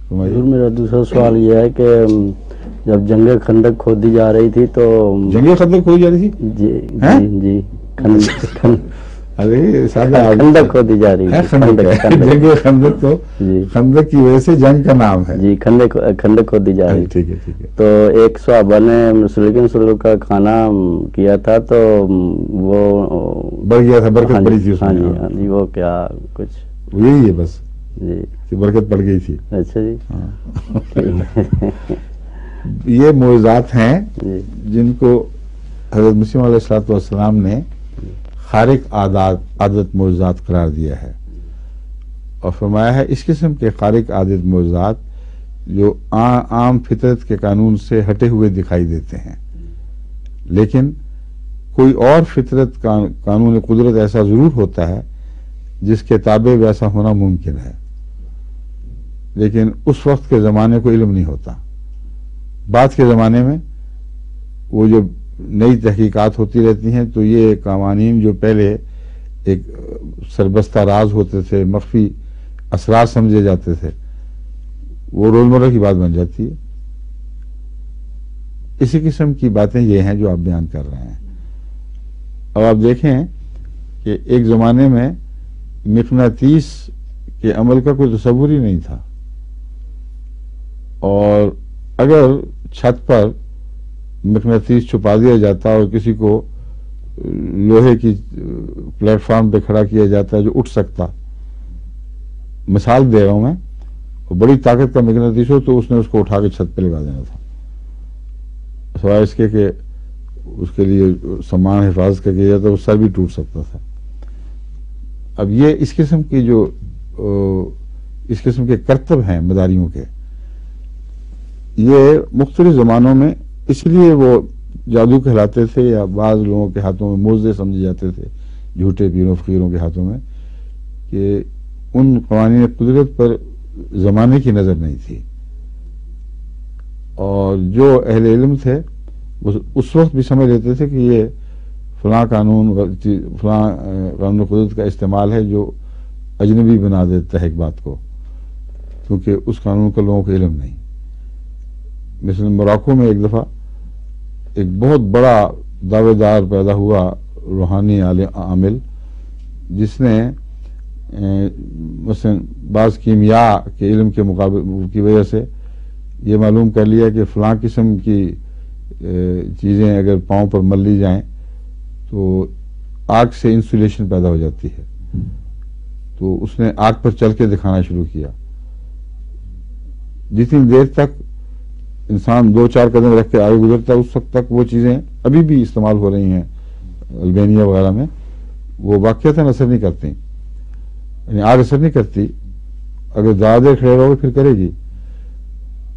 فرمائیے۔ میرا دوسرا سوال یہ ہے کہ جب جنگ خندق کھودی جا رہی تھی تو جنگ خندق کھودی جا رہی تھی؟ جی جی ارے خندق کھودی جا رہی ہے، تھی، جنگ خندق تو خندق کی وجہ سے جنگ کا نام ہے جی، خندق کھودی جا رہی تھی۔ ٹھیک ہے ٹھیک ہے۔ تو ایک صحابہ نے رسول اللہ صلی اللہ علیہ وسلم کا کھانا کیا تھا تو وہ بڑھ گیا تھا، برکت پڑی تھی اس ہاں میں۔ جی ہاں جی، وہ کیا کچھ یہی ہے بس جی، کہ برکت پڑ گئی تھی۔ اچھا جی، یہ معجزات ہیں جی جن کو حضرت مسیح علیہ الصلوۃ والسلام نے خارق عادت معجزات قرار دیا ہے، اور فرمایا ہے اس قسم کے خارق عادت معجزات جو عام فطرت کے قانون سے ہٹے ہوئے دکھائی دیتے ہیں، لیکن کوئی اور فطرت قانون قدرت ایسا ضرور ہوتا ہے جس کے تابع ویسا ہونا ممکن ہے، لیکن اس وقت کے زمانے کو علم نہیں ہوتا۔ بعد کے زمانے میں وہ جو نئی تحقیقات ہوتی رہتی ہیں تو یہ قوانین جو پہلے ایک سربستہ راز ہوتے تھے، مخفی اسرار سمجھے جاتے تھے، وہ روزمرہ کی بات بن جاتی ہے۔ اسی قسم کی باتیں یہ ہیں جو آپ بیان کر رہے ہیں۔ اب آپ دیکھیں کہ ایک زمانے میں مقناطیس کے عمل کا کوئی تصور ہی نہیں تھا، اور اگر چھت پر مقناطیس چھپا دیا جاتا اور کسی کو لوہے کی پلیٹ فارم پہ کھڑا کیا جاتا جو اٹھ سکتا، مثال دے رہا ہوں میں، بڑی طاقت کا مقناطیس ہو تو اس نے اس کو اٹھا کے چھت پہ لگا دینا تھا، سوائے اس کے کہ اس کے لیے سامان حفاظت کا کیا جاتا، وہ سر بھی ٹوٹ سکتا تھا۔ اب یہ اس قسم کے کرتب ہیں مداریوں کے، یہ مختلف زمانوں میں اس لیے وہ جادو کہلاتے تھے یا بعض لوگوں کے ہاتھوں میں معجزے سمجھے جاتے تھے، جھوٹے پیروں فقیروں کے ہاتھوں میں، کہ ان قوانین قدرت پر زمانے کی نظر نہیں تھی، اور جو اہل علم تھے وہ اس وقت بھی سمجھ لیتے تھے کہ یہ فلاں قانون قدرت کا استعمال ہے جو اجنبی بنا دیتا ہے ایک بات کو، کیونکہ اس قانون کا لوگوں کو علم نہیں۔ مثلا موراکو میں ایک دفعہ ایک بہت بڑا دعوے دار پیدا ہوا روحانی عامل، جس نے مثلا بعض کیمیا کے علم کے کی وجہ سے یہ معلوم کر لیا کہ فلاں قسم کی چیزیں اگر پاؤں پر مل لی جائیں تو آگ سے انسولیشن پیدا ہو جاتی ہے، تو اس نے آگ پر چل کے دکھانا شروع کیا۔ جتنی دیر تک انسان 2-4 قدم رکھ کے آگے گزرتا ہے اس وقت تک وہ چیزیں ابھی بھی استعمال ہو رہی ہیں البینیا وغیرہ میں، وہ واقعتاً اثر نہیں کرتی، یعنی آگ اثر نہیں کرتی، اگر زیادہ دیر کھڑے رہو گے پھر کرے گی۔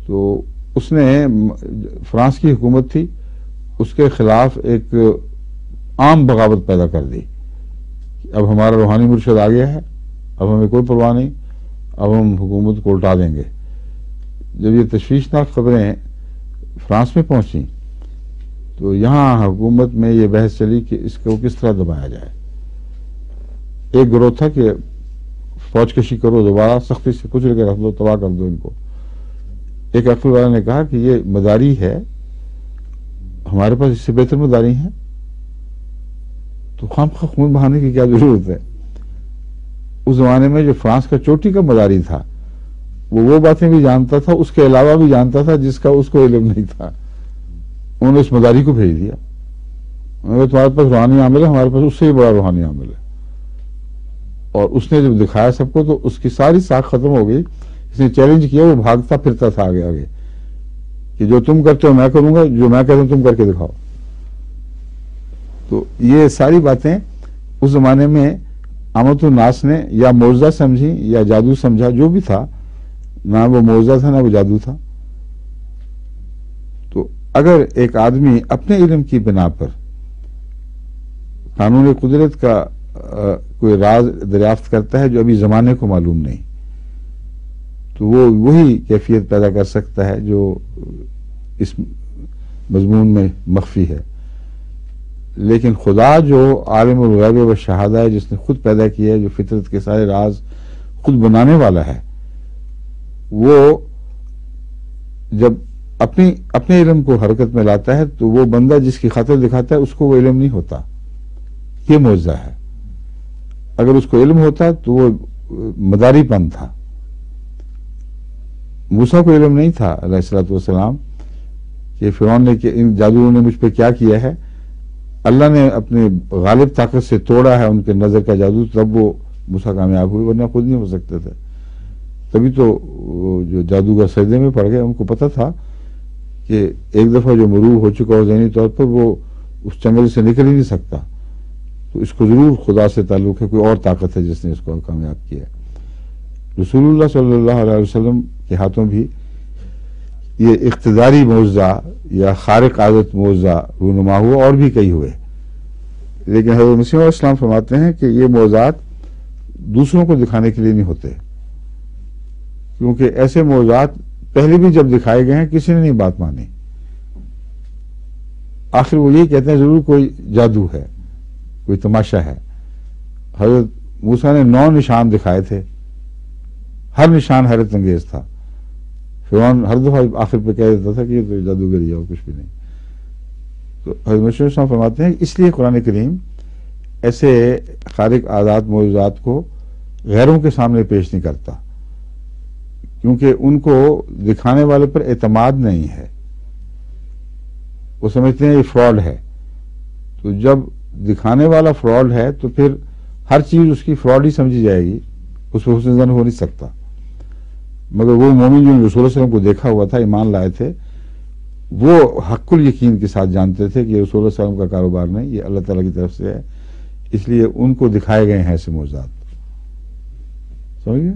تو اس نے فرانس کی حکومت تھی، اس کے خلاف ایک عام بغاوت پیدا کر دی، اب ہمارا روحانی مرشد آ گیا ہے، اب ہمیں کوئی پرواہ نہیں، اب ہم حکومت کو الٹا دیں گے۔ جب یہ تشویشناک خبریں فرانس میں پہنچیں تو یہاں حکومت میں یہ بحث چلی کہ اس کو کس طرح دبایا جائے۔ ایک گروہ تھا کہ فوج کشی کرو، دوبارہ سختی سے کچل کے رکھ دو، تباہ کر دو ان کو۔ ایک عقل والا نے کہا کہ یہ مداری ہے، ہمارے پاس اس سے بہتر مداری ہیں، تو خواہ خون بہانے کی کیا ضرورت ہے۔ اس زمانے میں جو فرانس کا چوٹی کا مداری تھا وہ باتیں بھی جانتا تھا، اس کے علاوہ بھی جانتا تھا جس کا اس کو علم نہیں تھا۔ انہوں نے اس مداری کو بھیج دیا، انہوں نے تمہارے پاس روحانی عامل ہے، ہمارے پاس اس سے بھی بڑا روحانی عامل ہے، اور اس نے جب دکھایا سب کو تو اس کی ساری ساکھ ختم ہو گئی۔ اس نے چیلنج کیا، وہ بھاگتا پھرتا تھا آگے آگے کہ جو تم کرتے ہو میں کروں گا، جو میں کہتا ہوں تم کر کے دکھاؤ۔ تو یہ ساری باتیں اس زمانے میں عامت الناس نے یا معجزہ سمجھی یا جادو سمجھا، جو بھی تھا، نہ وہ معجزہ تھا نہ وہ جادو تھا۔ تو اگر ایک آدمی اپنے علم کی بنا پر قانون قدرت کا کوئی راز دریافت کرتا ہے جو ابھی زمانے کو معلوم نہیں، تو وہ وہی کیفیت پیدا کر سکتا ہے جو اس مضمون میں مخفی ہے۔ لیکن خدا جو عالم الغیب و شہادہ ہے، جس نے خود پیدا کیا ہے، جو فطرت کے سارے راز خود بنانے والا ہے، وہ جب اپنے علم کو حرکت میں لاتا ہے تو وہ بندہ جس کی خاطر دکھاتا ہے اس کو وہ علم نہیں ہوتا، یہ معجزہ ہے۔ اگر اس کو علم ہوتا تو وہ مداری پن تھا۔ موسیٰ کو علم نہیں تھا علیہ الصلوۃ والسلام کہ فرعون نے کہ ان جادوؤں نے مجھ پہ کیا کیا ہے، اللہ نے اپنے غالب طاقت سے توڑا ہے ان کے نظر کا جادو، تب وہ موسیٰ کامیاب ہوئے، ورنہ خود نہیں ہو سکتے تھے۔ تبھی تو جو جادوگر سجدے میں پڑ گئے، ان کو پتہ تھا کہ ایک دفعہ جو مروب ہو چکا ہو ذہنی طور پر، وہ اس چنگل سے نکل ہی نہیں سکتا، تو اس کو ضرور خدا سے تعلق ہے، کوئی اور طاقت ہے جس نے اس کو کامیاب کیا ہے۔ رسول اللہ صلی اللہ علیہ وسلم کے ہاتھوں بھی یہ اقتداری معجزہ یا خارق عادت معجزہ رونما ہوا، اور بھی کئی ہوئے، لیکن حضرت مسیح علیہ السلام فرماتے ہیں کہ یہ معجزات دوسروں کو دکھانے کے لیے نہیں ہوتے، کیونکہ ایسے معجزات پہلے بھی جب دکھائے گئے ہیں کسی نے نہیں بات مانی، آخر وہ یہی کہتے ہیں ضرور کوئی جادو ہے، کوئی تماشا ہے۔ حضرت موسیٰ نے 9 نشان دکھائے تھے، ہر نشان حیرت انگیز تھا، فرعون ہر دفعہ آخر پہ کہہ دیتا تھا کہ یہ تو جادوگری ہے اور کچھ بھی نہیں۔ تو حضرت مسیح علیہ السلام فرماتے ہیں اس لیے قرآن کریم ایسے خارق عادات معجزات کو غیروں کے سامنے پیش نہیں کرتا، کیونکہ ان کو دکھانے والے پر اعتماد نہیں ہے، وہ سمجھتے ہیں یہ فراڈ ہے۔ تو جب دکھانے والا فراڈ ہے تو پھر ہر چیز اس کی فراڈ ہی سمجھی جائے گی، اس پہ حسن ظن ہو نہیں سکتا۔ مگر وہ مومن جو رسول اللہ علیہ وسلم کو دیکھا ہوا تھا، ایمان لائے تھے، وہ حق الیقین کے ساتھ جانتے تھے کہ یہ رسول اللہ علیہ وسلم کا کاروبار نہیں، یہ اللہ تعالیٰ کی طرف سے ہے، اس لیے ان کو دکھائے گئے ہیں ایسے معجزات۔ سمجھ گئے؟